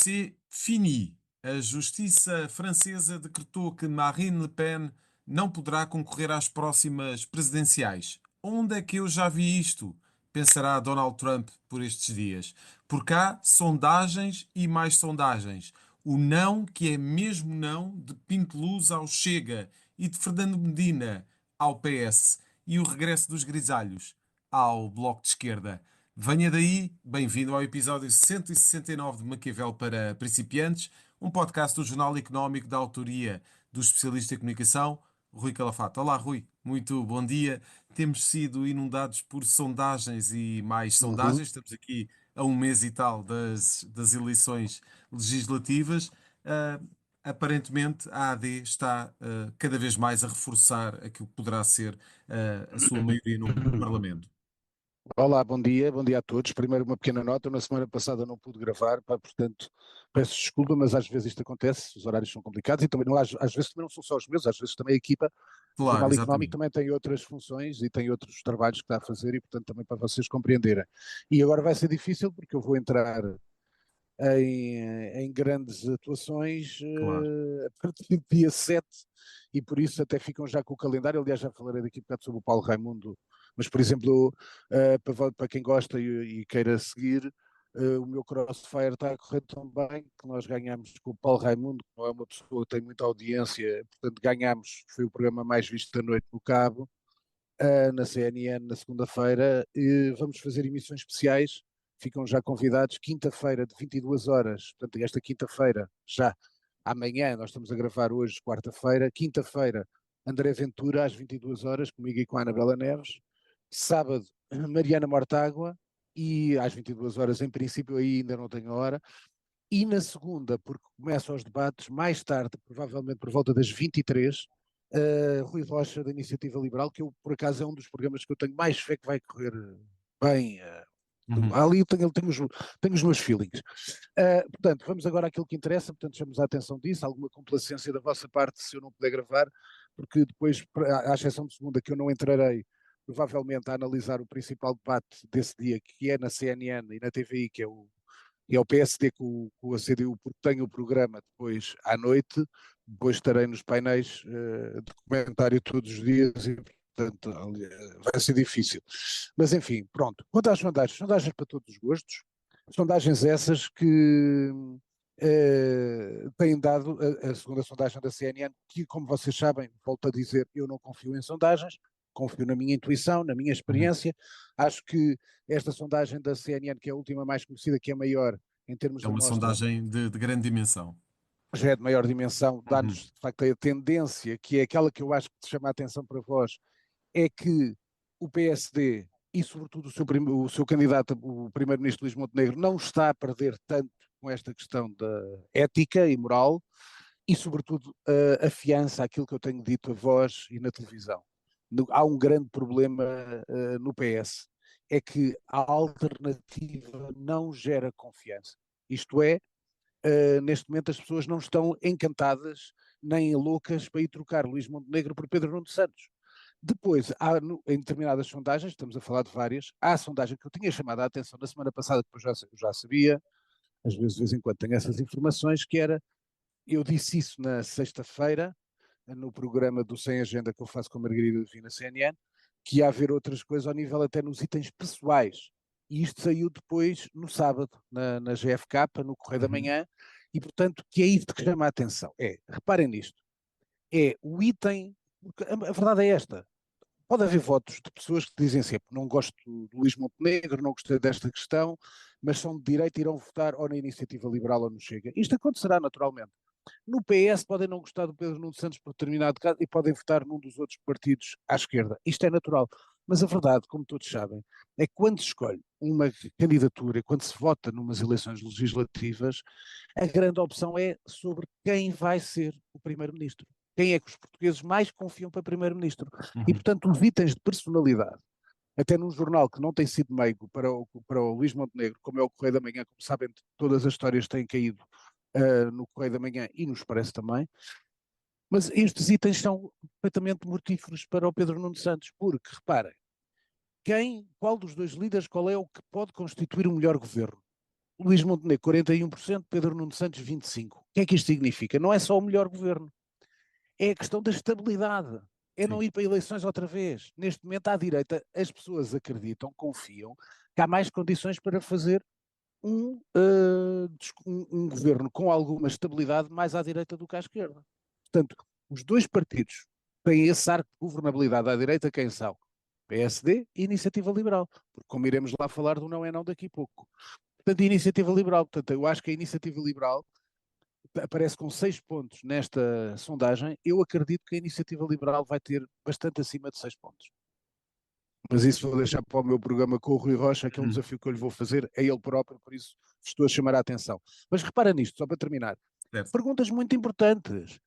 C'est fini. A justiça francesa decretou que Marine Le Pen não poderá concorrer às próximas presidenciais. Onde é que eu já vi isto? Pensará Donald Trump por estes dias. Por cá, sondagens e mais sondagens. O não, que é mesmo não, de Pinto Luz ao Chega e de Fernando Medina ao PS e o regresso dos grisalhos ao Bloco de Esquerda. Venha daí, bem-vindo ao episódio 169 de Maquiavel para Principiantes, um podcast do Jornal Económico da autoria do especialista em comunicação, Rui Calafato. Olá, Rui, muito bom dia. Temos sido inundados por sondagens e mais Uhum. sondagens. Estamos aqui a um mês e tal das eleições legislativas. Ah, Aparentemente, a AD está cada vez mais a reforçar aquilo que poderá ser a sua maioria no Parlamento. Olá, bom dia a todos. Primeiro uma pequena nota, na semana passada não pude gravar, pá, portanto peço desculpa, mas às vezes isto acontece, os horários são complicados e também não, às vezes também não são só os meus, às vezes também a equipa do Claro, Jornal Económico exatamente. também tem outras funções e tem outros trabalhos que está a fazer e portanto também para vocês compreenderem. E agora vai ser difícil porque eu vou entrar em grandes atuações Claro. a partir do dia 7 e por isso até ficam já com o calendário. Aliás, já falarei daqui a bocado sobre o Paulo Raimundo, mas por exemplo, para quem gosta e queira seguir, o meu Crossfire está a correr tão bem que nós ganhamos com o Paulo Raimundo, que não é uma pessoa que tem muita audiência, portanto ganhámos, foi o programa mais visto da noite no Cabo, na CNN na segunda-feira, e vamos fazer emissões especiais, ficam já convidados, quinta-feira de 22 horas, portanto esta quinta-feira, já amanhã, nós estamos a gravar hoje, quarta-feira, quinta-feira, André Ventura às 22 horas, comigo e com a Anabela Neves, sábado, Mariana Mortágua, e às 22 horas, em princípio aí ainda não tenho hora, e na segunda, porque começam os debates, mais tarde, provavelmente por volta das 23, Rui Rocha, da Iniciativa Liberal, que eu, por acaso, é um dos programas que eu tenho mais fé que vai correr bem. Uhum. Ali eu tenho os meus feelings. Portanto, vamos agora àquilo que interessa, portanto, chamamos a atenção disso, alguma complacência da vossa parte se eu não puder gravar, porque depois, à exceção de segunda, que eu não entrarei, provavelmente, a analisar o principal debate desse dia, que é na CNN e na TVI, que é o PSD com a CDU, porque tenho o programa depois à noite, depois estarei nos painéis de comentário todos os dias e, portanto, vai ser difícil. Mas, enfim, pronto. Quanto às sondagens, sondagens para todos os gostos, sondagens essas que têm dado a segunda sondagem da CNN, que, como vocês sabem, volto a dizer, eu não confio em sondagens, confio na minha intuição, na minha Uhum. experiência. Acho que esta sondagem da CNN, que é a última mais conhecida, que é maior em termos É de uma amostra, sondagem de grande dimensão. já é de maior dimensão, Uhum. dá-nos de facto a tendência, que é aquela que eu acho que chama a atenção para vós, é que o PSD e sobretudo o seu candidato, o primeiro-ministro Luís Montenegro, não está a perder tanto com esta questão da ética e moral e sobretudo afiança aquilo que eu tenho dito a vós e na televisão. Há um grande problema no PS, é que a alternativa não gera confiança. Isto é, neste momento as pessoas não estão encantadas nem loucas para ir trocar Luís Montenegro por Pedro Nuno Santos. Depois, em determinadas sondagens, estamos a falar de várias, há a sondagem que eu tinha chamado a atenção na semana passada, que eu já sabia, às vezes de vez em quando tenho essas informações, que era, eu disse isso na sexta-feira, no programa do Sem Agenda que eu faço com a Margarida Levi na CNN, que ia haver outras coisas ao nível até nos itens pessoais. E isto saiu depois no sábado, na GFK, no Correio da Uhum. Manhã, e portanto, que é isto que chama a atenção. Reparem nisto, é o item, porque a verdade é esta, pode haver votos de pessoas que dizem sempre não gosto do Luís Montenegro, não gostei desta questão, mas são de direita e irão votar ou na Iniciativa Liberal ou no Chega. Isto acontecerá naturalmente. No PS podem não gostar do Pedro Nuno Santos por determinado caso e podem votar num dos outros partidos à esquerda. Isto é natural. Mas a verdade, como todos sabem, é que quando se escolhe uma candidatura, quando se vota numas eleições legislativas, a grande opção é sobre quem vai ser o primeiro-ministro. Quem é que os portugueses mais confiam para primeiro-ministro. E, Uhum. portanto, os itens de personalidade, até num jornal que não tem sido meigo para o Luís Montenegro, como é o Correio da Manhã, como sabem, todas as histórias têm caído no Correio da Manhã e no Expresso também, mas estes itens são completamente mortíferos para o Pedro Nuno Santos, porque, reparem, qual dos dois líderes, qual é o que pode constituir um melhor governo? Luís Montenegro 41%, Pedro Nuno Santos 25%. O que é que isto significa? Não é só o melhor governo, é a questão da estabilidade, é não Sim. ir para eleições outra vez. Neste momento, à direita, as pessoas acreditam, confiam, que há mais condições para fazer um governo com alguma estabilidade mais à direita do que à esquerda. Portanto, os dois partidos têm esse arco de governabilidade à direita, quem são? PSD e Iniciativa Liberal, porque como iremos lá falar do não é não daqui a pouco. Portanto, a Iniciativa Liberal, portanto, eu acho que a Iniciativa Liberal aparece com 6 pontos nesta sondagem, eu acredito que a Iniciativa Liberal vai ter bastante acima de 6 pontos. Mas isso vou deixar para o meu programa com o Rui Rocha, que é um Uhum. desafio que eu lhe vou fazer a ele próprio, por isso estou a chamar a atenção. Mas repara nisto, só para terminar. Certo. Perguntas muito importantes.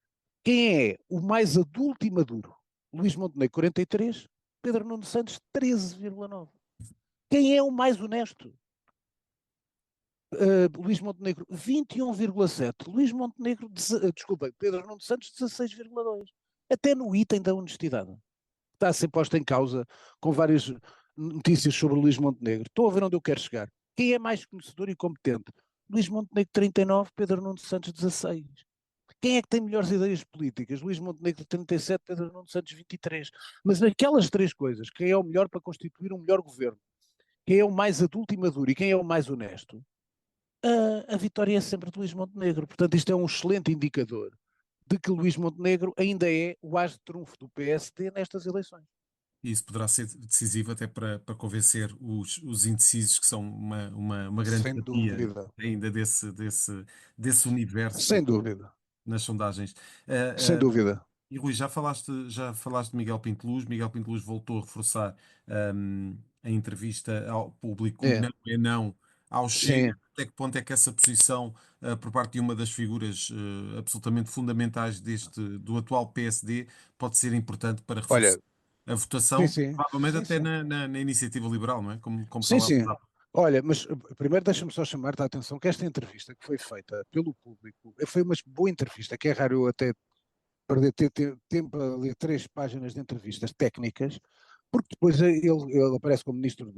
Quem é o mais adulto e maduro? Luís Montenegro, 43, Pedro Nuno Santos, 13,9. Quem é o mais honesto? Luís Montenegro, 21,7. Luís Montenegro, desculpa, Pedro Nuno Santos, 16,2. Até no item da honestidade. Está a ser posta em causa com várias notícias sobre Luís Montenegro. Estou a ver onde eu quero chegar. Quem é mais conhecedor e competente? Luís Montenegro, 39, Pedro Nuno Santos, 16. Quem é que tem melhores ideias políticas? Luís Montenegro, 37, Pedro Nuno Santos, 23. Mas naquelas três coisas, quem é o melhor para constituir um melhor governo? Quem é o mais adulto e maduro e quem é o mais honesto? A vitória é sempre de Luís Montenegro. Portanto, isto é um excelente indicador de que Luís Montenegro ainda é o as de trunfo do PSD nestas eleições. E isso poderá ser decisivo até para convencer os indecisos, que são uma grande Sem fatia dúvida. ainda desse universo Sem dúvida. nas sondagens. Sem dúvida. E Rui, já falaste de Miguel Pinteluz. Miguel Pinteluz voltou a reforçar a entrevista ao público É. não é não ao Chega. Sim. Até que ponto é que essa posição, por parte de uma das figuras absolutamente fundamentais do atual PSD, pode ser importante para reforçar Olha, a sim, votação, sim. provavelmente Sim, até sim. na iniciativa liberal, não é? Como Sim, falávamos sim. há pouco. Olha, mas primeiro deixa-me só chamar-te a atenção que esta entrevista que foi feita pelo público foi uma boa entrevista, que é raro eu até perder tempo a ler 3 páginas de entrevistas técnicas, porque depois ele aparece como ministro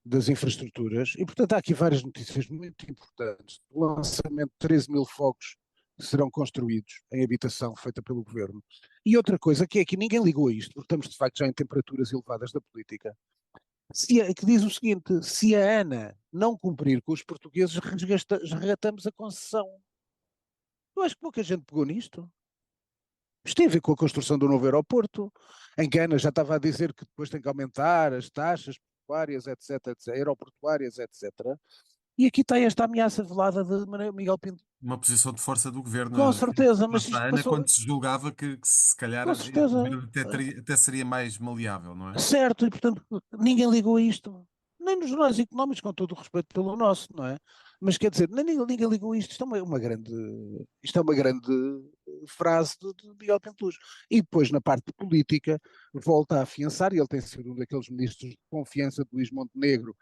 das infraestruturas e, portanto, há aqui várias notícias muito importantes. O lançamento de 13 mil fogos que serão construídos em habitação feita pelo governo. E outra coisa que é que ninguém ligou a isto, porque estamos de facto já em temperaturas elevadas da política, que diz o seguinte: se a ANA não cumprir com os portugueses, resgatamos a concessão. Eu acho que pouca gente pegou nisto. Isto tem a ver com a construção do novo aeroporto, em que a ANA já estava a dizer que depois tem que aumentar as taxas portuárias, etc, etc, aeroportuárias, etc. E aqui está esta ameaça velada de Miguel Pinto. Uma posição de força do governo. Com certeza, Lá mas está, isto Ana, quando passou. se julgava que se calhar Com o certeza. governo até seria mais maleável, não é? Certo, e portanto ninguém ligou a isto. Nem nos jornais económicos, com todo o respeito pelo nosso, não é? Mas quer dizer, ninguém ligou a isto. Isto é uma grande frase de Miguel Pinteluz. E depois, na parte política, volta a afiançar, e ele tem sido um daqueles ministros de confiança de Luís Montenegro,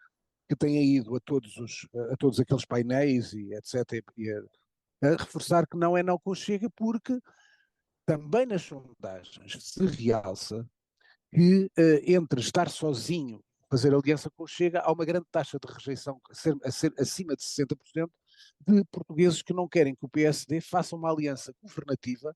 que tem ido a todos aqueles painéis e etc., a reforçar que não é não com o Chega, porque também nas sondagens se realça que entre estar sozinho e fazer aliança com o Chega, há uma grande taxa de rejeição, a ser acima de 60%, de portugueses que não querem que o PSD faça uma aliança governativa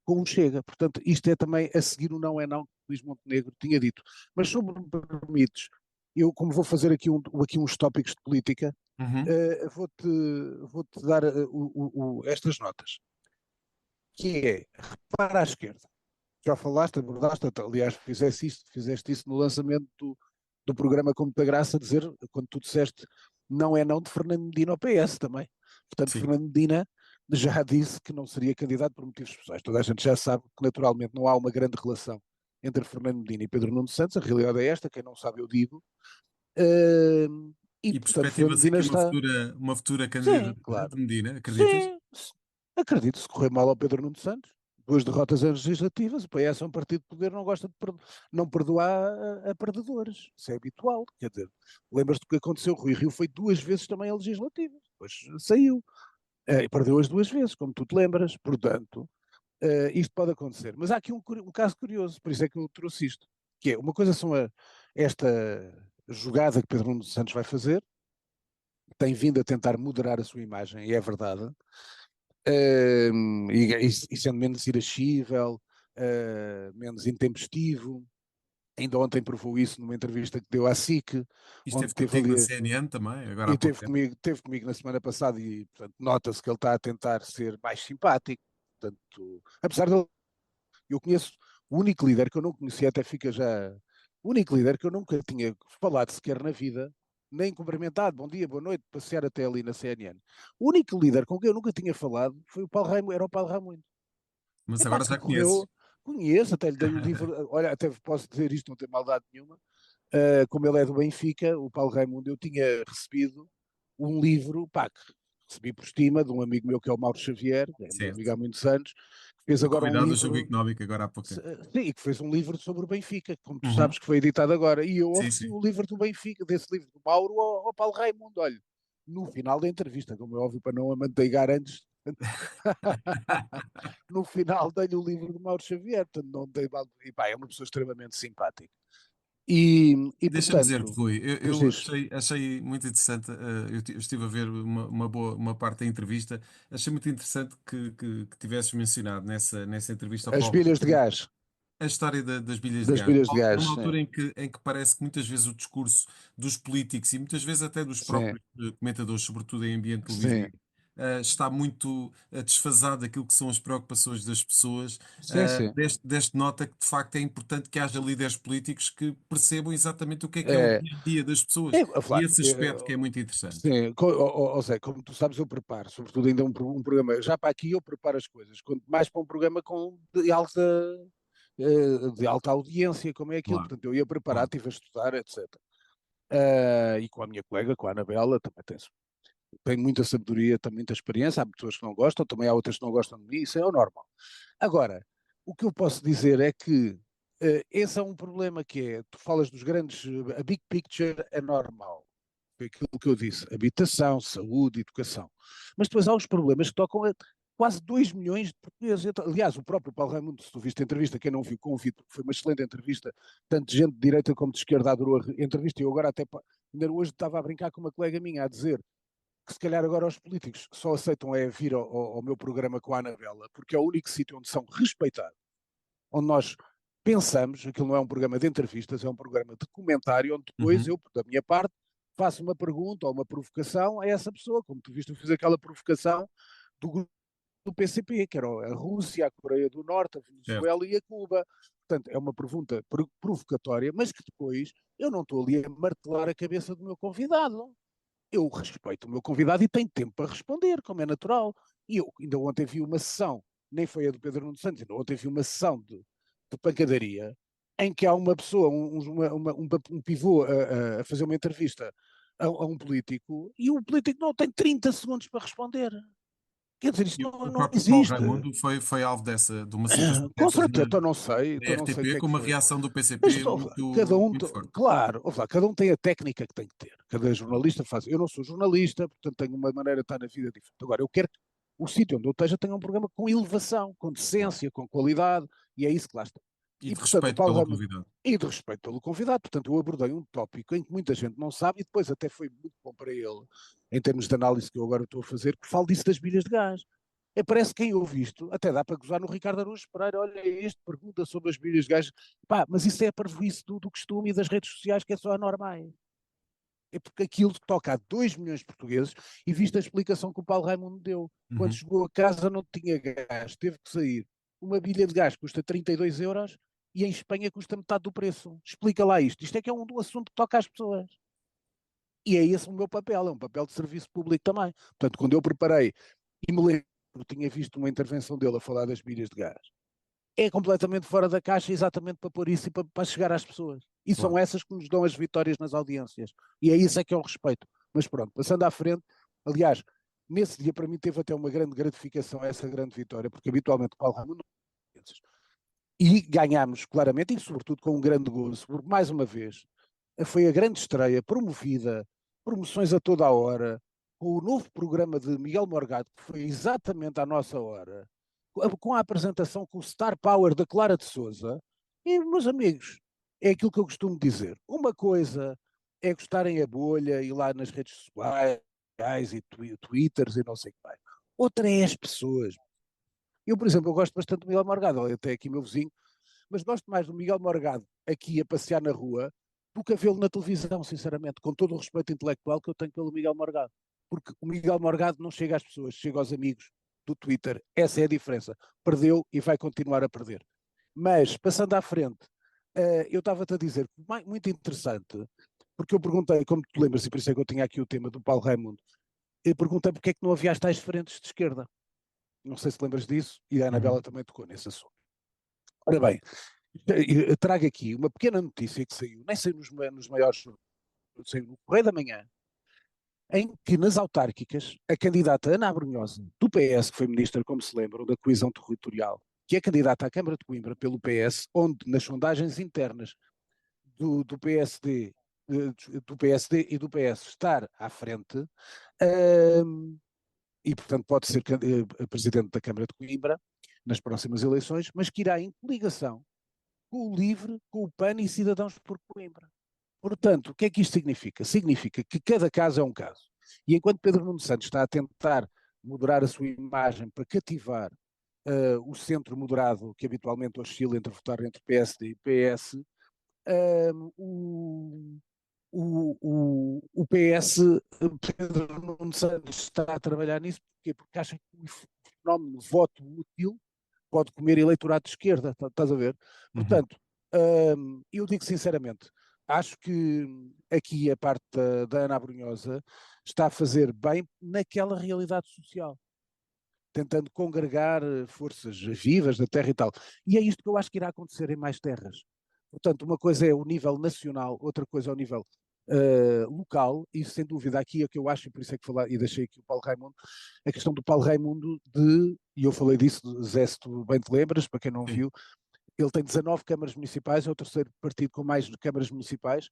com o Chega. Portanto, isto é também a seguir o não é não que Luís Montenegro tinha dito. Mas sobre me permites, eu como vou fazer aqui uns tópicos de política, Uhum. vou-te dar estas notas, que é, para a esquerda, já falaste, abordaste, aliás, fizeste isso no lançamento do programa Com Muita Graça, dizer, quando tu disseste não é não de Fernando Medina ao PS também. Portanto, Sim. Fernando Medina já disse que não seria candidato por motivos pessoais. Toda a gente já sabe que naturalmente não há uma grande relação entre Fernando Medina e Pedro Nuno Santos, a realidade é esta, quem não sabe eu digo. E, E portanto, Fernando perspectiva-se Medina aqui está... uma futura Sim, candidatura claro. de Medina, acreditas? Sim, acredito, se correr mal ao Pedro Nuno Santos, 2 derrotas legislativas, o PS é um partido de poder, não gosta de não perdoar a perdedores. Isso é habitual. Quer dizer, lembras-te do que aconteceu? Rui Rio foi 2 vezes também a legislativas, depois saiu. E perdeu as 2 vezes, como tu te lembras. Portanto, isto pode acontecer. Mas há aqui um caso curioso, por isso é que eu trouxe isto. Que é, uma coisa são esta jogada que Pedro Nuno Santos vai fazer, tem vindo a tentar moderar a sua imagem, e é verdade, e sendo menos irascível, menos intempestivo. Ainda ontem provou isso numa entrevista que deu à SIC, E onde esteve teve contigo na ali, CNN também, agora há e pouco tempo. teve comigo na semana passada, e portanto, nota-se que ele está a tentar ser mais simpático. Portanto, apesar de eu conheço o único líder que eu não conhecia, até fica já. O único líder que eu nunca tinha falado sequer na vida, nem cumprimentado, bom dia, boa noite, passear até ali na CNN. O único líder com quem eu nunca tinha falado foi o Paulo Raimundo, era o Paulo Raimundo. Mas Epá, agora que já conheces. correu, conheço, até lhe dei o livro, olha, até posso dizer isto, não tem maldade nenhuma. Como ele é do Benfica, o Paulo Raimundo, eu tinha recebido um livro, pá, que recebi por estima de um amigo meu que é o Mauro Xavier, que é meu amigo Certo. há muitos anos, que fez Foi agora um convidado do Jogo livro. Económico agora há pouco tempo. Sim, que fez um livro sobre o Benfica, como tu Uhum. sabes que foi editado agora. E eu Sim, ofereci sim. o livro do Benfica, desse livro do Mauro, ao Paulo Raimundo. Olha, no final da entrevista, como é óbvio, para não a manteigar antes, no final dei-lhe o livro do Mauro Xavier, portanto não dei mal. E pá, é uma pessoa extremamente simpática. E Deixa-me dizer-te, portanto, Rui, diz eu isto, achei muito interessante, eu estive a ver uma parte da entrevista, achei muito interessante que tivesses mencionado nessa entrevista ao as Paulo bilhas de gás, a história das bilhas de das gás. bilhas de gás, Numa sim, altura em que parece que muitas vezes o discurso dos políticos e muitas vezes até dos sim, próprios comentadores, sobretudo em ambiente sim, televisivo, está muito desfasado daquilo que são as preocupações das pessoas. sim, sim. Deste nota que de facto é importante que haja líderes políticos que percebam exatamente o que é o É, dia a dia das pessoas. é, E Flávio, esse aspecto que é muito interessante. sim, ou seja, como tu sabes, eu preparo, sobretudo ainda um programa, já para aqui eu preparo as coisas, quanto mais para um programa de alta audiência, como é aquilo, Claro, portanto eu ia preparar, claro. estive a estudar, etc. E com a minha colega, com a Anabela, também tem muita sabedoria, tem muita experiência, há pessoas que não gostam, também há outras que não gostam de mim, isso é o normal. Agora, o que eu posso dizer é que esse é um problema que é, tu falas dos grandes, a big picture é normal, foi aquilo que eu disse, habitação, saúde, educação. Mas depois há os problemas que tocam a quase 2 milhões de portugueses. Aliás, o próprio Paulo Raimundo, se tu viste a entrevista, quem não viu, convido, porque foi uma excelente entrevista, tanto de gente de direita como de esquerda adorou a entrevista, e eu agora até, ainda hoje estava a brincar com uma colega minha, a dizer que se calhar agora os políticos só aceitam é vir ao meu programa com a Anabela, porque é o único sítio onde são respeitados, onde nós pensamos, aquilo não é um programa de entrevistas, é um programa de comentário, onde depois Uhum. eu, da minha parte, faço uma pergunta ou uma provocação a essa pessoa, como tu viste, eu fiz aquela provocação do grupo do PCP, que era a Rússia, a Coreia do Norte, a Certo. Venezuela e a Cuba. Portanto, é uma pergunta provocatória, mas que depois eu não estou ali a martelar a cabeça do meu convidado. Eu respeito o meu convidado e tenho tempo para responder, como é natural. E eu ainda ontem vi uma sessão, nem foi a do Pedro Nuno Santos, ainda ontem vi uma sessão de pancadaria, em que há uma pessoa, um pivô a fazer uma entrevista a um político, e o político não tem 30 segundos para responder. Quer dizer, isto E não, o não próprio Paulo existe. Raimundo foi alvo de uma situação Com dessas certeza, na então não sei o RTP, que é com que uma foi. reação do Mas PCP cada muito, um, muito forte. claro, cada um tem a técnica que tem que ter. Cada jornalista faz. Eu não sou jornalista, portanto tenho uma maneira de estar na vida diferente. Agora, eu quero que o sítio onde eu esteja tenha um programa com elevação, com Claro. decência, com qualidade, e é isso que lá está. E E de portanto, o respeito Paulo pelo Ramos, convidado. e de respeito pelo convidado, portanto, eu abordei um tópico em que muita gente não sabe, e depois até foi muito bom para ele, em termos de análise que eu agora estou a fazer, que falo disso das bilhas de gás. Parece que quem ouve isto, até dá para gozar no Ricardo Araújo Pereira, olha, este pergunta sobre as bilhas de gás. Pá, mas isso é a parvoíce do costume e das redes sociais, que é só anormal. É porque aquilo toca a 2 milhões de portugueses, e viste a explicação que o Paulo Raimundo deu. Quando Uhum. chegou a casa não tinha gás, teve que sair. Uma bilha de gás custa 32 euros e em Espanha custa metade do preço. Explica lá isto. Isto é que é um assunto que toca às pessoas. E é esse o meu papel, é um papel de serviço público também. Portanto, quando eu preparei e me lembro, tinha visto uma intervenção dele a falar das bilhas de gás, é completamente fora da caixa exatamente para pôr isso e para chegar às pessoas. E são Claro. essas que nos dão as vitórias nas audiências. E é isso é que é o respeito. Mas pronto, passando à frente, aliás, nesse dia para mim teve até uma grande gratificação essa grande vitória, porque habitualmente o Paulo Raimundo não tem. E ganhámos claramente, e sobretudo com um grande gozo, porque mais uma vez foi a grande estreia promovida, promoções a toda a hora, com o novo programa de Miguel Morgado, que foi exatamente à nossa hora, com a apresentação com o Star Power da Clara de Souza. E, meus amigos, é aquilo que eu costumo dizer. Uma coisa é gostarem a bolha e lá nas redes sociais e twitters e não sei o que mais. Outra é as pessoas. Eu, por exemplo, eu gosto bastante do Miguel Morgado, ele é até aqui meu vizinho, mas gosto mais do Miguel Morgado aqui a passear na rua do que a vê-lo na televisão, sinceramente, com todo o respeito intelectual que eu tenho pelo Miguel Morgado. Porque o Miguel Morgado não chega às pessoas, chega aos amigos do Twitter. Essa é a diferença. Perdeu e vai continuar a perder. Mas, passando à frente, eu estava-te a dizer, muito interessante, porque eu perguntei, como tu lembras, e por isso é que eu tinha aqui o tema do Paulo Raimundo, eu perguntei porque é que não havia as tais frentes de esquerda. Não sei se lembras disso, e a Uhum. Anabela também tocou nesse assunto. Ora bem, eu trago aqui uma pequena notícia que saiu, nem saiu nos maiores, saiu no Correio da Manhã, em que nas autárquicas a candidata Ana Abrunhosa, do PS, que foi ministra, como se lembram, da coesão territorial, que é candidata à Câmara de Coimbra pelo PS, onde nas sondagens internas do PSD, do PSD e do PS estar à frente, e portanto pode ser presidente da Câmara de Coimbra nas próximas eleições, mas que irá em coligação com o LIVRE, com o PAN e Cidadãos por Coimbra. Portanto, o que é que isto significa? Significa que cada caso é um caso. E enquanto Pedro Nuno Santos está a tentar moderar a sua imagem para cativar o centro moderado, que habitualmente oscila entre votar entre PSD e PS, o PS, Pedro Nuno Santos, está a trabalhar nisso, porquê? Porque acha que o fenómeno voto útil pode comer eleitorado de esquerda, estás a ver? Uhum. Portanto, eu digo sinceramente, acho que aqui a parte da Ana Abrunhosa está a fazer bem naquela realidade social, tentando congregar forças vivas da terra e tal. E é isto que eu acho que irá acontecer em mais terras. Portanto, uma coisa é o nível nacional, outra coisa é o nível local, e sem dúvida aqui é que eu acho, e por isso é que falar, e deixei aqui o Paulo Raimundo, a questão do Paulo Raimundo e eu falei disso, Zé, se tu bem te lembras, para quem não Sim. viu, ele tem 19 câmaras municipais, é o terceiro partido com mais câmaras municipais,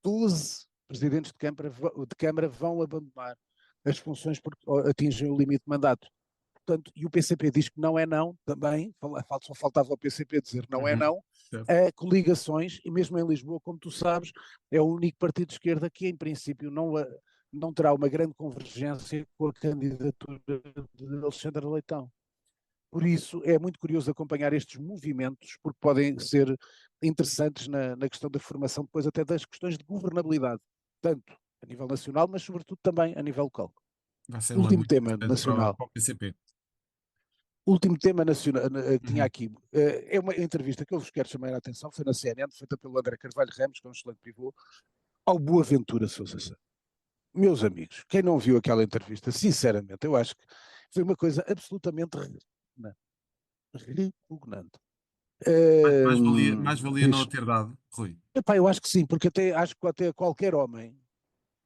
12 presidentes de câmara vão abandonar as funções porque atingem o limite de mandato. Portanto, e o PCP diz que não é não, também, só faltava ao PCP dizer não é Uhum. não, Certo. a coligações, e mesmo em Lisboa, como tu sabes, é o único partido de esquerda que, em princípio, não terá uma grande convergência com a candidatura de Alexandre Leitão. Por isso, é muito curioso acompanhar estes movimentos, porque podem ser interessantes na questão da formação, depois até das questões de governabilidade, tanto a nível nacional, mas sobretudo também a nível local. Vai ser um ano Último muito tema importante nacional. para o PCP. Último tema nacional que tinha Uhum. aqui. É uma entrevista que eu vos quero chamar a atenção, foi na CNN, feita pelo André Carvalho Ramos, que é um excelente pivô, ao Boaventura Sousa Santos. Meus amigos, quem não viu aquela entrevista, sinceramente, eu acho que foi uma coisa absolutamente repugnante. Mais valia não a Diz, ter dado, Rui. epá, eu acho que sim, porque até acho que até qualquer homem,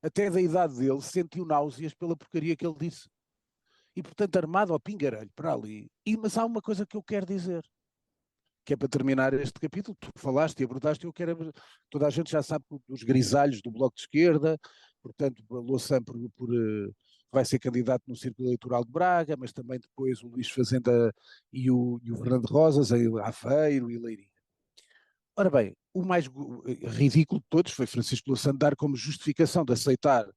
até da idade dele, sentiu náuseas pela porcaria que ele disse. E portanto, armado ao pingarelho para ali. Mas há uma coisa que eu quero dizer, que é para terminar este capítulo, tu falaste e abordaste, toda a gente já sabe dos grisalhos do Bloco de Esquerda, portanto, o Louçã vai ser candidato no Círculo Eleitoral de Braga, mas também depois o Luís Fazenda e o Fernando Rosas, em Aveiro e Leiria. Ora bem, o mais ridículo de todos foi Francisco Louçã dar como justificação de aceitar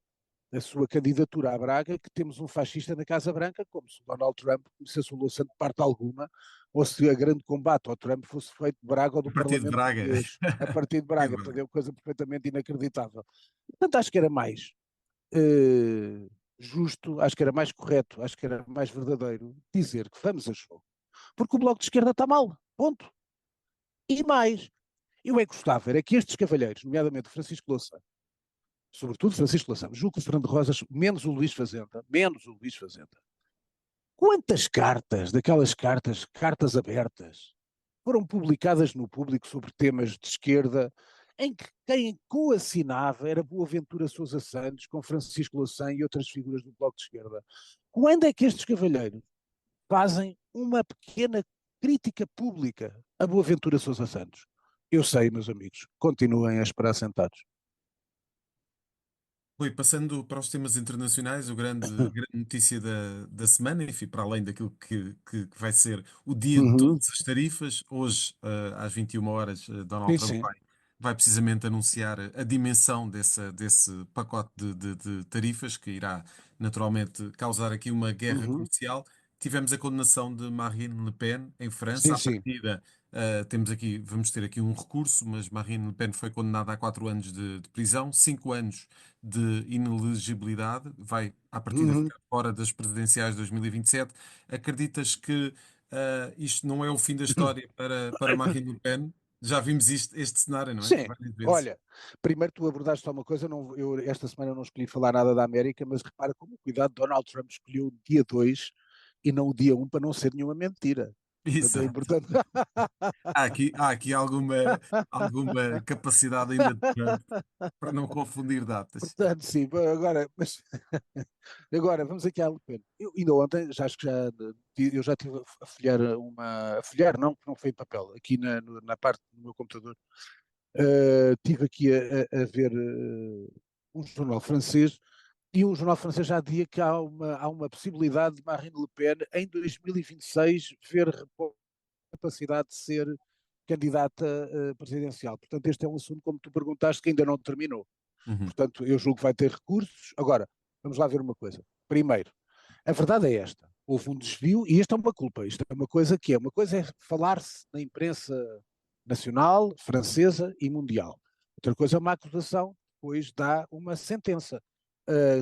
a sua candidatura à Braga, que temos um fascista na Casa Branca, como se o Donald Trump conhecesse o Louçã de parte alguma, ou se a grande combate ao Trump fosse feito de Braga ou A do partir de Parlamento Braga. português, a partir de Braga, portanto é uma coisa perfeitamente inacreditável. Portanto, acho que era mais justo, acho que era mais correto, acho que era mais verdadeiro dizer que vamos a jogo, porque o Bloco de Esquerda está mal, ponto. E mais, eu é que gostava, era que estes cavalheiros, nomeadamente o Francisco Louçã, sobretudo Francisco Louçã, julgo que o Fernando Rosas, menos o Luís Fazenda. Quantas cartas, daquelas cartas abertas, foram publicadas no público sobre temas de esquerda, em que quem coassinava era Boaventura Sousa Santos, com Francisco Louçã e outras figuras do Bloco de Esquerda. Quando é que estes cavalheiros fazem uma pequena crítica pública a Boaventura Sousa Santos? Eu sei, meus amigos, continuem a esperar sentados. Rui, passando para os temas internacionais, grande notícia da semana, enfim, para além daquilo que vai ser o dia de Uhum. todas as tarifas, hoje, às 21 horas, Donald Sim, Trump sim. vai precisamente anunciar a dimensão desse pacote de tarifas que irá naturalmente causar aqui uma guerra Uhum. comercial. Tivemos a condenação de Marine Le Pen em França. Sim, À sim. partida, temos aqui, vamos ter aqui um recurso, mas Marine Le Pen foi condenada a 4 anos de prisão, 5 anos de inelegibilidade, vai à partida Uhum. ficar fora das presidenciais de 2027. Acreditas que isto não é o fim da história para Marine Le Pen? Já vimos este cenário, não é? Sim, Várias vezes. olha, primeiro tu abordaste só uma coisa, eu esta semana não escolhi falar nada da América, mas repara como cuidado Donald Trump escolheu o dia 2 e não o dia 1 para não ser nenhuma mentira. Portanto, é Exato. importante. Há aqui alguma capacidade ainda de Trump para não confundir datas. Portanto, sim, agora, mas, agora vamos aqui à Le Pen. Eu ainda ontem, já acho que eu já estive a folhear a folhear não, porque não foi em papel, aqui na parte do meu computador. Estive aqui a ver um jornal francês e um jornal francês já dizia que há uma possibilidade de Marine Le Pen em 2026 ver repor a capacidade de ser candidata presidencial. Portanto, este é um assunto, como tu perguntaste, que ainda não terminou. Uhum, Portanto, eu julgo que vai ter recursos. Agora, vamos lá ver uma coisa. Primeiro, a verdade é esta. Houve um desvio, e isto é uma culpa, isto é uma coisa que é. Uma coisa é falar-se na imprensa nacional, francesa e mundial. Outra coisa é uma acusação, depois dá uma sentença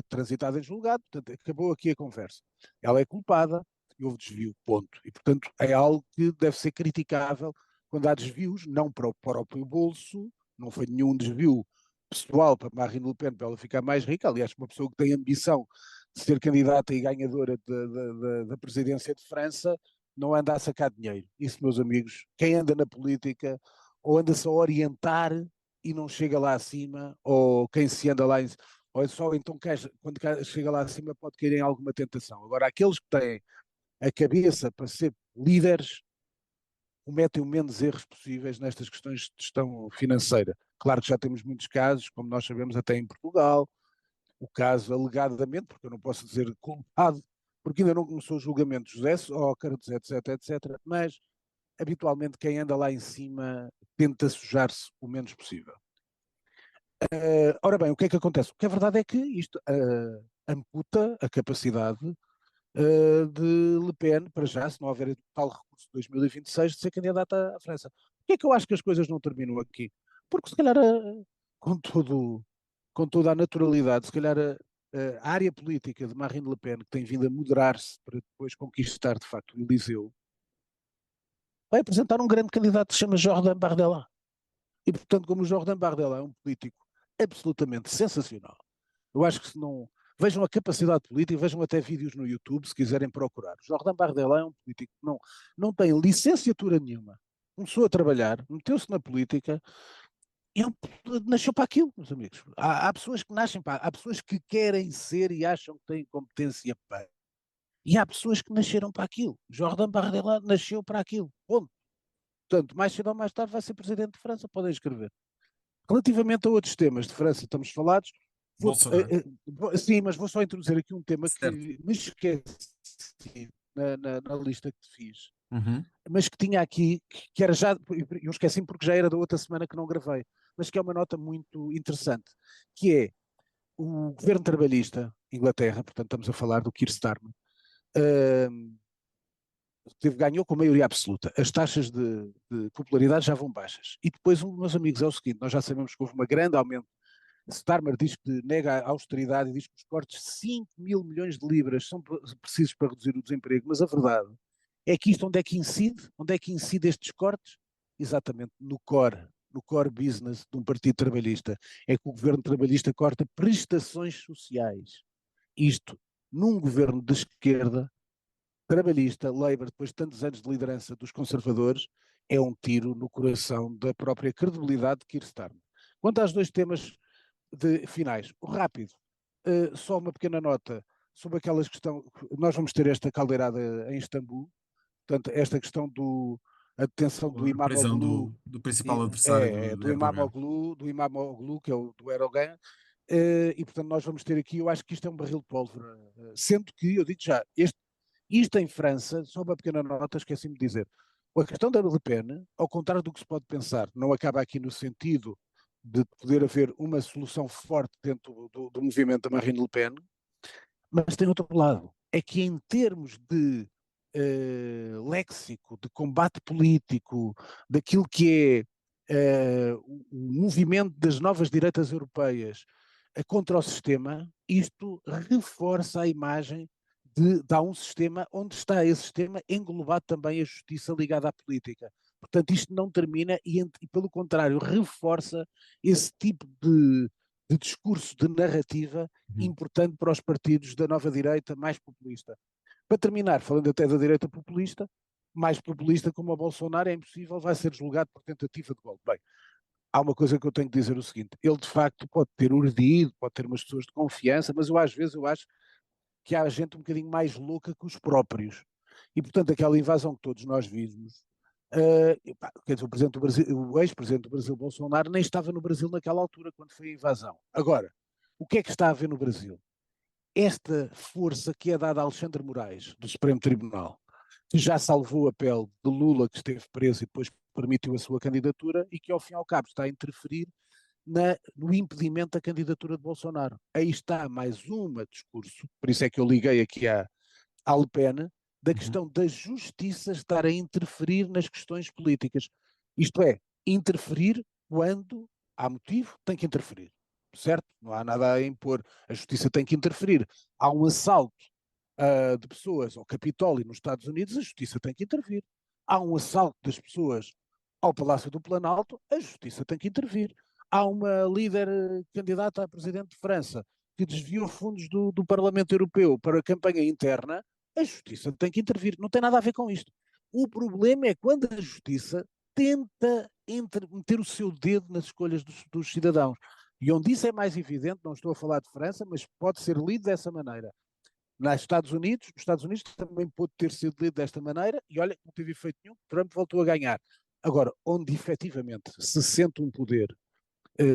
transitada em julgado, portanto, acabou aqui a conversa. Ela é culpada e houve desvio, ponto. E, portanto, é algo que deve ser criticável quando há desvios, não para o próprio bolso, não foi nenhum desvio pessoal para Marine Le Pen, para ela ficar mais rica. Aliás, uma pessoa que tem ambição de ser candidata e ganhadora da presidência de França não anda a sacar dinheiro. Isso, meus amigos, quem anda na política ou anda-se a orientar e não chega lá acima, ou quem se anda lá, ou só então quando chega lá acima pode cair em alguma tentação. Agora, aqueles que têm a cabeça para ser líderes cometem o menos erros possíveis nestas questões de gestão financeira. Claro que já temos muitos casos, como nós sabemos, até em Portugal, o caso alegadamente, porque eu não posso dizer culpado, porque ainda não começou o julgamento de José Sócrates, etc, etc, mas habitualmente quem anda lá em cima tenta sujar-se o menos possível. Ora bem, o que é que acontece? O que é verdade é que isto amputa a capacidade de Le Pen, para já, se não houver tal recurso de 2026, de ser candidata à França. Por que é que eu acho que as coisas não terminam aqui? Porque se calhar, com todo, com toda a naturalidade, se calhar a área política de Marine Le Pen, que tem vindo a moderar-se para depois conquistar de facto o Eliseu, vai apresentar um grande candidato que se chama Jordan Bardella. E portanto, como o Jordan Bardella é um político absolutamente sensacional, eu acho que se não. Vejam a capacidade política, vejam até vídeos no YouTube se quiserem procurar. O Jordan Bardella é um político que não tem licenciatura nenhuma. Começou a trabalhar, meteu-se na política e ele nasceu para aquilo, meus amigos. Há pessoas que nascem para. Há pessoas que querem ser e acham que têm competência para. E há pessoas que nasceram para aquilo. Jordan Bardella nasceu para aquilo. Ponto. Portanto, mais cedo ou mais tarde vai ser presidente de França, podem escrever. Relativamente a outros temas de França, estamos falados. Bolsonaro. Sim, mas vou só introduzir aqui um tema Certo. que me esqueci na lista que te fiz, Uhum. mas que tinha aqui, que era já, eu esqueci porque já era da outra semana que não gravei, mas que é uma nota muito interessante, que é o governo trabalhista, Inglaterra, portanto estamos a falar do Keir Starmer, uh, ganhou com maioria absoluta. As taxas de popularidade já vão baixas. E depois, meus amigos, é o seguinte: nós já sabemos que houve um grande aumento. Starmer diz que nega a austeridade e diz que os cortes de 5 mil milhões de libras são precisos para reduzir o desemprego, mas a verdade é que isto onde é que incide? Onde é que incide estes cortes? Exatamente no core business de um partido trabalhista. É que o governo trabalhista corta prestações sociais. Isto, num governo de esquerda, trabalhista, Labour, depois de tantos anos de liderança dos conservadores, é um tiro no coração da própria credibilidade de Keir Starmer. Quanto aos dois temas finais, o rápido, só uma pequena nota sobre aquelas questões. Nós vamos ter esta caldeirada em Istambul, portanto, esta questão a detenção do A prisão Imamoglu, do principal adversário de do Erdogan. Imamoglu, que é o do Erdogan, e portanto nós vamos ter aqui, eu acho que isto é um barril de pólvora, sendo que, eu digo já, isto em França, só uma pequena nota, esqueci-me de dizer, a questão da Le Pen, ao contrário do que se pode pensar, não acaba aqui no sentido de poder haver uma solução forte dentro do movimento da Marine Le Pen, mas tem outro lado, é que em termos de léxico, de combate político, daquilo que é o movimento das novas direitas europeias contra o sistema, isto reforça a imagem de há um sistema onde está esse sistema englobado também a justiça ligada à política. Portanto, isto não termina e pelo contrário, reforça esse tipo de discurso, de narrativa Uhum. importante para os partidos da nova direita mais populista. Para terminar, falando até da direita populista, mais populista como o Bolsonaro é impossível, vai ser julgado por tentativa de golpe. Bem, há uma coisa que eu tenho que dizer o seguinte, ele de facto pode ter urdido, pode ter umas pessoas de confiança, mas às vezes eu acho que há gente um bocadinho mais louca que os próprios. E portanto aquela invasão que todos nós vimos, quer dizer, o ex-presidente do Brasil, Bolsonaro, nem estava no Brasil naquela altura, quando foi a invasão. Agora, o que é que está a ver no Brasil? Esta força que é dada a Alexandre Moraes, do Supremo Tribunal, que já salvou a pele de Lula, que esteve preso e depois permitiu a sua candidatura, e que ao fim e ao cabo está a interferir no impedimento da candidatura de Bolsonaro. Aí está mais um discurso, por isso é que eu liguei aqui à Le Pen, da Uhum. questão da justiça estar a interferir nas questões políticas. Isto é, interferir quando há motivo, tem que interferir. Certo? Não há nada a impor. A justiça tem que interferir. Há um assalto de pessoas ao Capitólio nos Estados Unidos, a justiça tem que intervir. Há um assalto das pessoas ao Palácio do Planalto, a justiça tem que intervir. Há uma líder candidata a presidente de França que desviou fundos do Parlamento Europeu para a campanha interna, a justiça tem que intervir. Não tem nada a ver com isto. O problema é quando a justiça tenta meter o seu dedo nas escolhas dos cidadãos. E onde isso é mais evidente, não estou a falar de França, mas pode ser lido dessa maneira. Nos Estados Unidos também pode ter sido lido desta maneira, e olha, não teve efeito nenhum, Trump voltou a ganhar. Agora, onde efetivamente se sente um poder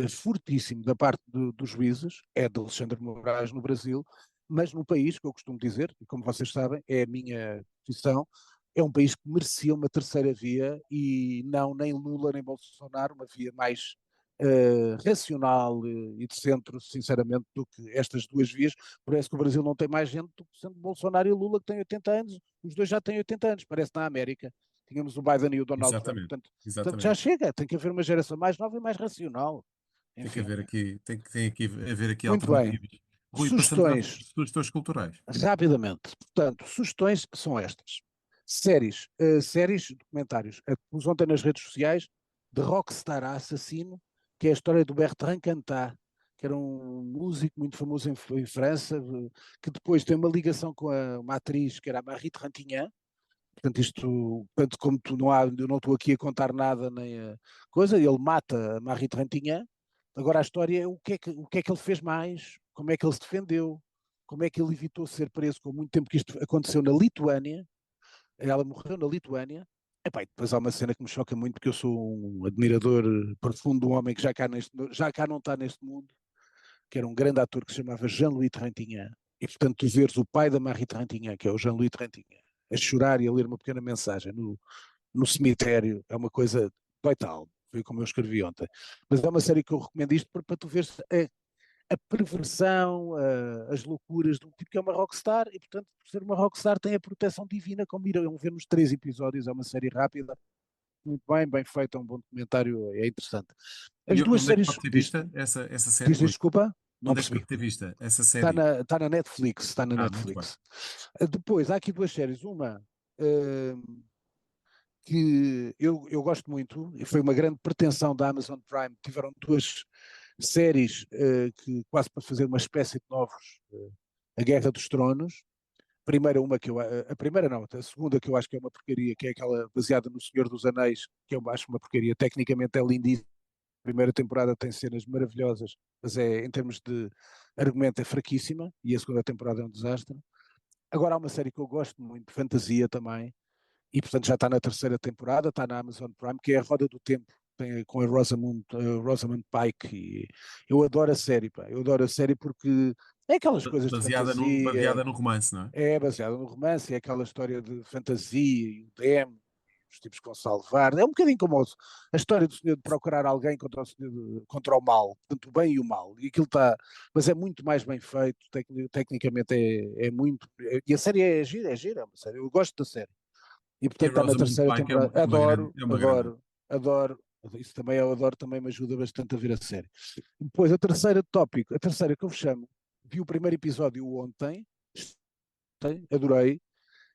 fortíssimo da parte dos juízes, é de Alexandre Moraes no Brasil, mas no país, que eu costumo dizer, e como vocês sabem, é a minha posição, é um país que merecia uma terceira via e não nem Lula nem Bolsonaro, uma via mais racional e de centro, sinceramente, do que estas duas vias. Parece que o Brasil não tem mais gente do que sendo Bolsonaro e Lula, que têm 80 anos, os dois já têm 80 anos, parece na América. Tínhamos o Biden e o Donald Trump, Exatamente, portanto já exatamente. chega, tem que haver uma geração mais nova e mais racional. Tem que Enfim, haver aqui, tem aqui haver aqui muito bem. alternativas. Rui, passamos às Sugestões, sugestões culturais. rapidamente. Portanto, sugestões são estas. Séries, documentários. Pus ontem nas redes sociais de Rockstar Assassino, que é a história do Bertrand Cantat, que era um músico muito famoso em França, que depois tem uma ligação com uma atriz que era a Marie Trintignant. Portanto, portanto, como eu não estou aqui a contar nada nem a coisa, ele mata a Marie Trintignant. Agora a história é o que é que ele fez mais, como é que ele se defendeu, como é que ele evitou ser preso, com muito tempo que isto aconteceu na Lituânia. Ela morreu na Lituânia. Epá, e depois há uma cena que me choca muito, porque eu sou um admirador profundo de um homem que já cá não está neste mundo, que era um grande ator que se chamava Jean-Louis Trintignant. E portanto, tu veres o pai da Marie Trintignant, que é o Jean-Louis Trintignant, a chorar e a ler uma pequena mensagem no cemitério, é uma coisa doital. Foi como eu escrevi ontem. Mas é uma série que eu recomendo isto para tu veres a perversão, as loucuras de um tipo que é uma rockstar e, portanto, por ser uma rockstar tem a proteção divina, como irão ver nos 3 episódios. É uma série rápida, muito bem feita, é um bom documentário, é interessante. E As duas onde é que séries, pode ter vista essa série, diz Rui? desculpa, não Onde é que percebi. pode ter vista essa Está série? na Netflix, está na Ah, muito bem. Netflix. Depois, há aqui duas séries. Uma que eu gosto muito, e foi uma grande pretensão da Amazon Prime. Tiveram duas séries que quase para fazer uma espécie de novos, A Guerra dos Tronos. Primeira uma que a primeira não, a segunda que eu acho que é uma porcaria, que é aquela baseada no Senhor dos Anéis, que eu acho uma porcaria, tecnicamente é lindíssima. A primeira temporada tem cenas maravilhosas, mas em termos de argumento é fraquíssima, e a segunda temporada é um desastre. Agora há uma série que eu gosto muito, de fantasia também, e portanto já está na terceira temporada, está na Amazon Prime, que é a Roda do Tempo, com a Rosamund Pike, e eu adoro a série, pá. Eu adoro a série porque é aquelas coisas de Baseada fantasia, no romance, não é? é baseada no romance, é aquela história de fantasia e o demo, os tipos com salvar. É um bocadinho como a história do senhor de procurar alguém contra o mal, portanto, o bem e o mal. E aquilo está, mas é muito mais bem feito, tecnicamente é muito. E a série é gira, é uma série. Eu gosto da série. E E portanto a está na Rosamund terceira Pike temporada. Adoro, é uma grande. adoro, adoro. Isso também eu adoro, também me ajuda bastante a ver a série. Depois, a terceira tópico, a terceira que eu vos chamo, vi o primeiro episódio ontem, adorei,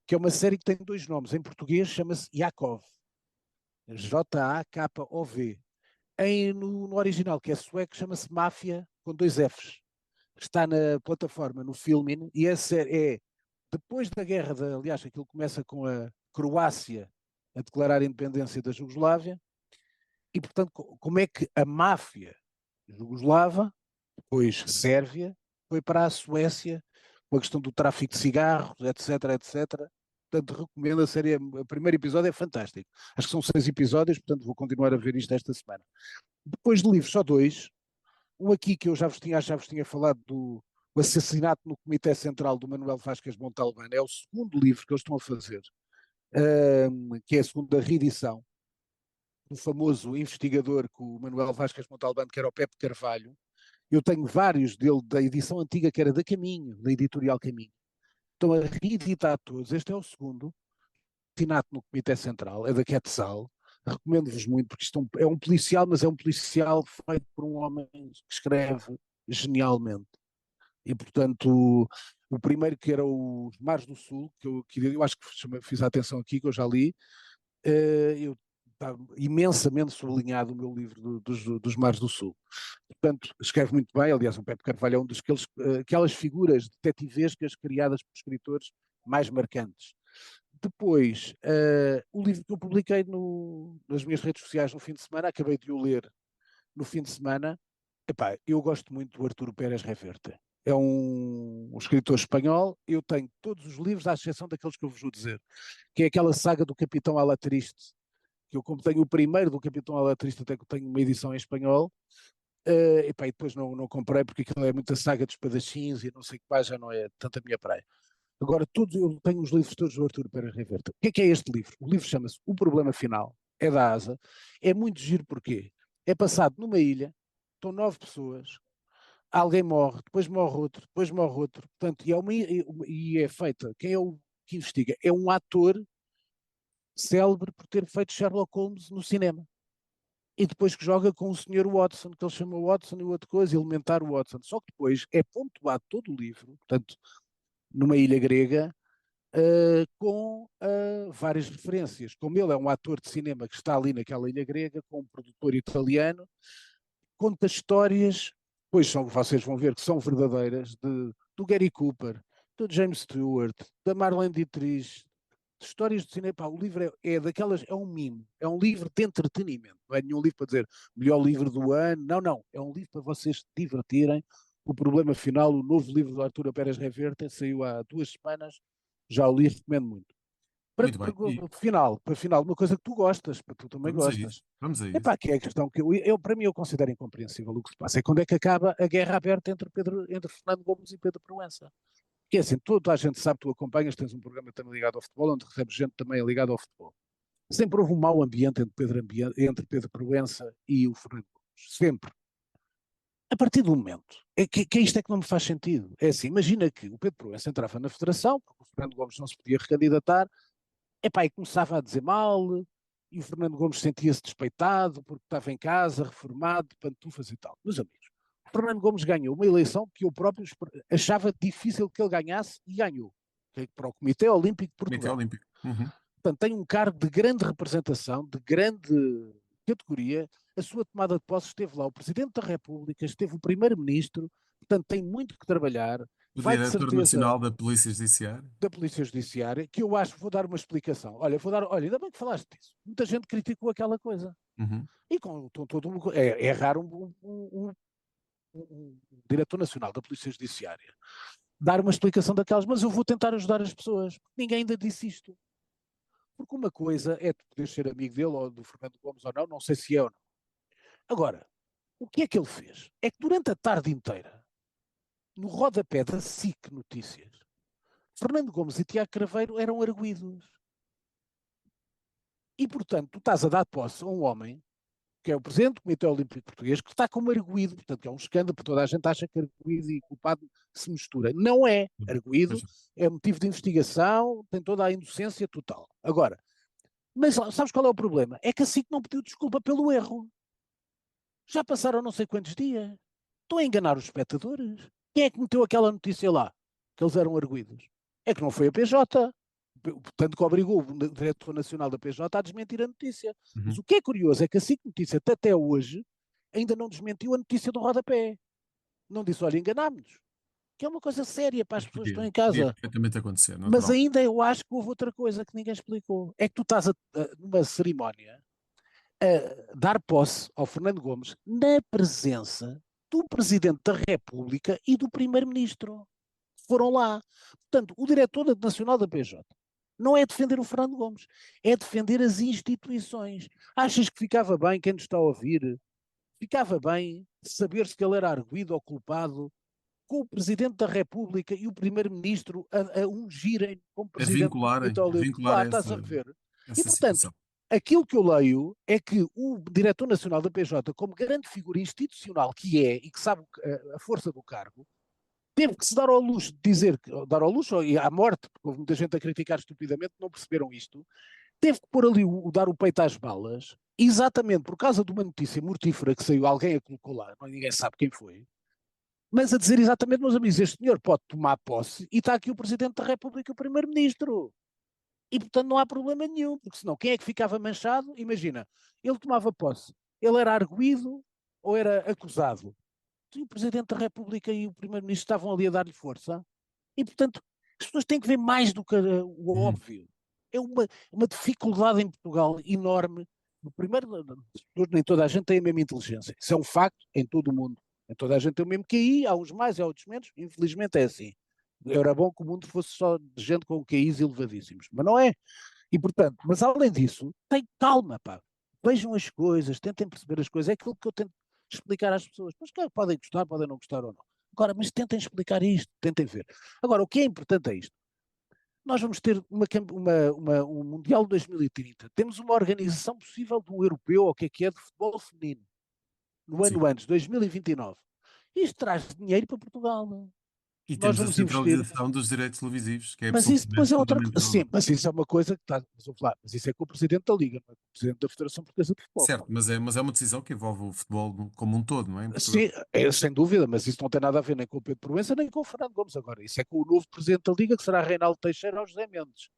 que é uma série que tem dois nomes. Em português chama-se Yakov, Jakov. No original, que é sueco, chama-se Máfia, com dois Fs. Está na plataforma, no Filmin, e a série é, depois da guerra, aliás, aquilo começa com a Croácia a declarar a independência da Jugoslávia, e portanto, como é que a máfia jugoslava, depois Sérvia, foi para a Suécia, com a questão do tráfico de cigarros, etc, etc. Portanto, recomendo a série. O primeiro episódio é fantástico. Acho que são 6 episódios, portanto, vou continuar a ver isto esta semana. Depois de livros, só dois. Um aqui que eu já vos tinha falado do o assassinato no Comitê Central do Manuel Vázquez Montalbán. É o segundo livro que eles estão a fazer, que é a segunda reedição do famoso investigador com o Manuel Vázquez Montalbán, que era o Pepe Carvalho. Eu tenho vários dele da edição antiga, que era da Caminho, da editorial Caminho. Estão a reeditar todos. Este é o segundo, assassinato no Comitê Central, é da Quetzal. Recomendo-vos muito, porque isto é um policial, mas é um policial feito por um homem que escreve genialmente. E, portanto, o primeiro que era os Mares do Sul, que eu acho que fiz a atenção aqui, que eu já li, eu está imensamente sublinhado o meu livro dos Mares do Sul. Portanto, escreve muito bem, aliás, o Pepe Carvalho é um dos aquelas figuras detetivescas criadas por escritores mais marcantes. Depois, o livro que eu publiquei nas minhas redes sociais no fim de semana, acabei de o ler no fim de semana. Epá, eu gosto muito do Arturo Pérez Reverte. É um escritor espanhol. Eu tenho todos os livros, à exceção daqueles que eu vos vou dizer, que é aquela saga do Capitão Alatriste, que eu, como tenho o primeiro do Capitão Alatriste, até que tenho uma edição em espanhol. Epá, e depois não comprei porque aquilo é muita saga de espadachins e não sei o que mais, já não é tanto a minha praia. Agora, eu tenho os livros todos do Arturo Pérez Reverte. O que é este livro? O livro chama-se O Problema Final, é da ASA. É muito giro porque é passado numa ilha, estão 9 pessoas, alguém morre, depois morre outro, depois morre outro. Portanto, e é feita, quem é o que investiga? É um ator célebre por ter feito Sherlock Holmes no cinema. E depois que joga com o Sr. Watson, que ele chama Watson e outra coisa, elementar Watson. Só que depois é pontuado todo o livro, portanto, numa ilha grega, com várias referências. Como ele é um ator de cinema que está ali naquela ilha grega, com um produtor italiano, conta histórias, pois vocês vão ver que são verdadeiras, do Gary Cooper, do James Stewart, da Marlene Dietrich, de histórias de cinema. Pá, o livro é daquelas, é um mimo, é um livro de entretenimento, não é nenhum livro para dizer melhor livro do ano, não, não, é um livro para vocês se divertirem. O Problema Final, o novo livro do Arturo Pérez Reverte, saiu há 2 semanas, já o li, recomendo muito. Para, Muito bem. para final, uma coisa que tu gostas, para tu também Vamos a isso. gostas. Vamos a isso. Epá, que é a questão que para mim eu considero incompreensível o que se passa. É quando é que acaba a guerra aberta entre Fernando Gomes e Pedro Proença. Que é assim, toda a gente sabe, tu acompanhas, tens um programa também ligado ao futebol, onde recebes gente também ligada ao futebol. Sempre houve um mau ambiente entre Pedro Proença e o Fernando Gomes. Sempre. A partir do momento, que isto é que não me faz sentido. É assim, imagina que o Pedro Proença entrava na federação, porque o Fernando Gomes não se podia recandidatar, epá, e começava a dizer mal, e o Fernando Gomes sentia-se despeitado porque estava em casa, reformado, de pantufas e tal. Meus amigos, o Fernando Gomes ganhou uma eleição que eu próprio achava difícil que ele ganhasse e ganhou, que é para o Comitê Olímpico de Comitê Portugal. Olímpico. Uhum. Portanto, tem um cargo de grande representação, de grande categoria. A sua tomada de posse esteve lá o Presidente da República, esteve o Primeiro-Ministro, portanto, tem muito que trabalhar. O Vai de Diretor certeza Nacional da Polícia Judiciária. da Polícia Judiciária, que eu acho, vou dar uma explicação. Olha, ainda bem que falaste disso. Muita gente criticou aquela coisa. Uhum. E com todo é raro um diretor nacional da Polícia Judiciária dar uma explicação daquelas, mas eu vou tentar ajudar as pessoas. Ninguém ainda disse isto. Porque uma coisa é tu poderes ser amigo dele ou do Fernando Gomes ou não sei se é ou não. Agora, o que é que ele fez? É que durante a tarde inteira, no rodapé da SIC Notícias, Fernando Gomes e Tiago Craveiro eram arguidos. E, portanto, tu estás a dar posse a um homem que é o presidente do Comitê Olímpico Português, que está como arguído, portanto, que é um escândalo, porque toda a gente acha que arguído e culpado se mistura. Não é. Arguído Pois, é motivo de investigação, tem toda a inocência total. Agora, mas sabes qual é o problema? É que a SIC não pediu desculpa pelo erro. Já passaram não sei quantos dias. Estão a enganar os espectadores. Quem é que meteu aquela notícia lá? Que eles eram arguídos. É que não foi a PJ. Portanto, que obrigou o diretor nacional da PJ a desmentir a notícia. Mas uhum. o que é curioso é que a SIC Notícia, até hoje, ainda não desmentiu a notícia do rodapé. Não disse, olha, enganámos-nos. Que é uma coisa séria para as Pois pessoas que estão em podia casa. perfeitamente acontecer, Mas natural. ainda eu acho que houve outra coisa que ninguém explicou. É que tu estás numa cerimónia a dar posse ao Fernando Gomes na presença do Presidente da República e do Primeiro-Ministro. Foram lá. Portanto, o diretor nacional da PJ não é defender o Fernando Gomes, é defender as instituições. Achas que ficava bem, quem nos está a ouvir, ficava bem saber-se que ele era arguido ou culpado com o Presidente da República e o Primeiro-Ministro a ungirem como Presidente do Comitê A Olímpico? vincular Claro, estás a ver. E, essa portanto, situação. aquilo que eu leio é que o Diretor Nacional da PJ, como grande figura institucional que é e que sabe a força do cargo, teve que se dar ao luxo de dizer, dar ao luxo e à morte, porque houve muita gente a criticar estupidamente, não perceberam isto, teve que pôr ali dar o peito às balas, exatamente por causa de uma notícia mortífera que saiu, alguém a colocou lá, ninguém sabe quem foi, mas a dizer exatamente, meus amigos, este senhor pode tomar posse e está aqui o Presidente da República e o Primeiro-Ministro. E, portanto, não há problema nenhum, porque senão quem é que ficava manchado? Imagina, ele tomava posse, ele era arguído ou era acusado? E o Presidente da República e o Primeiro-Ministro estavam ali a dar-lhe força. E, portanto, as pessoas têm que ver mais do que o Uhum. óbvio. É uma dificuldade em Portugal enorme. Primeiro, nem toda a gente tem a mesma inteligência. Isso é um facto em todo o mundo. Nem toda a gente tem o mesmo QI, há uns mais e há outros menos. Infelizmente é assim. Era bom que o mundo fosse só de gente com QIs elevadíssimos, mas não é. E portanto, mas além disso, tem calma, pá. Vejam as coisas, tentem perceber as coisas. É aquilo que eu tento explicar às pessoas. Mas claro, podem gostar, podem não gostar ou não. Agora, mas tentem explicar isto, tentem ver. Agora, o que é importante é isto. Nós vamos ter um Mundial de 2030. Temos uma organização possível do europeu, ou o que é, de futebol feminino, no Sim. ano antes, 2029. Isto traz dinheiro para Portugal. E Nós temos a vamos investir. centralização dos direitos televisivos, que é Mas isso depois absolutamente é outra coisa. fundamental. Sim, mas isso é uma coisa que está. Mas, vou falar, mas isso é com o Presidente da Liga, não é com o Presidente da Federação Portuguesa de Futebol. Certo, mas é uma decisão que envolve o futebol como um todo, não é? Em Portugal. Sim, é, sem dúvida, mas isso não tem nada a ver nem com o Pedro Proença nem com o Fernando Gomes agora. Isso é com o novo Presidente da Liga, que será Reinaldo Teixeira ou José Mendes.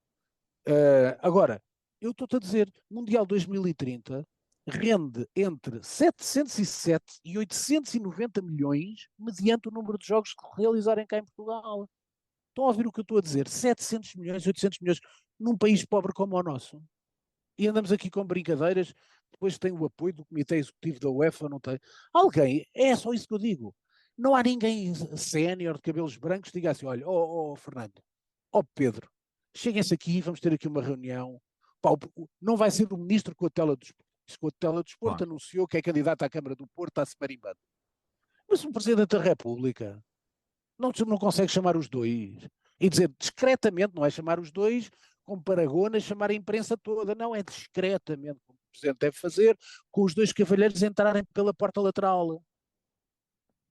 Agora, eu estou-te a dizer, Mundial 2030 rende entre 707 e 890 milhões mediante o número de jogos que realizarem cá em Portugal. Estão a ouvir o que eu estou a dizer? 700 milhões, 800 milhões num país pobre como o nosso. E andamos aqui com brincadeiras, depois tem o apoio do Comitê Executivo da UEFA, não tem. Alguém, é só isso que eu digo. Não há ninguém sénior de cabelos brancos que diga assim: olha, Fernando, Pedro, cheguem-se aqui, vamos ter aqui uma reunião. Pá, não vai ser o ministro com a tela dos com a tela do desporto Claro. anunciou que é candidato à Câmara do Porto, está-se marimbando. Mas o Presidente da República não consegue chamar os dois e dizer discretamente, não é chamar os dois com paragonas, chamar a imprensa toda, não, é discretamente, como o Presidente deve fazer, com os dois cavalheiros entrarem pela porta lateral.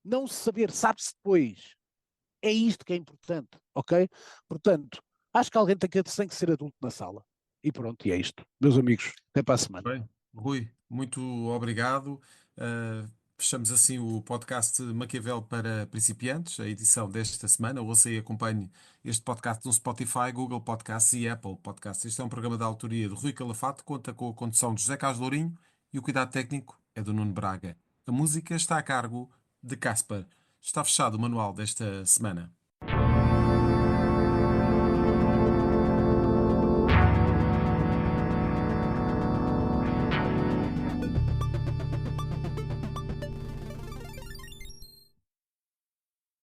Não se saber, sabe-se depois. É isto que é importante, ok? Portanto, acho que alguém tem que ser adulto na sala. E pronto, e é isto. Meus amigos, até para a semana. Bem, Rui, muito obrigado. Fechamos assim o podcast Maquiavel para principiantes, a edição desta semana. Ouça e acompanhe este podcast no Spotify, Google Podcasts e Apple Podcasts. Este é um programa da autoria de Rui Calafato, conta com a condução de José Carlos Lourinho e o cuidado técnico é do Nuno Braga. A música está a cargo de Casper. Está fechado o manual desta semana.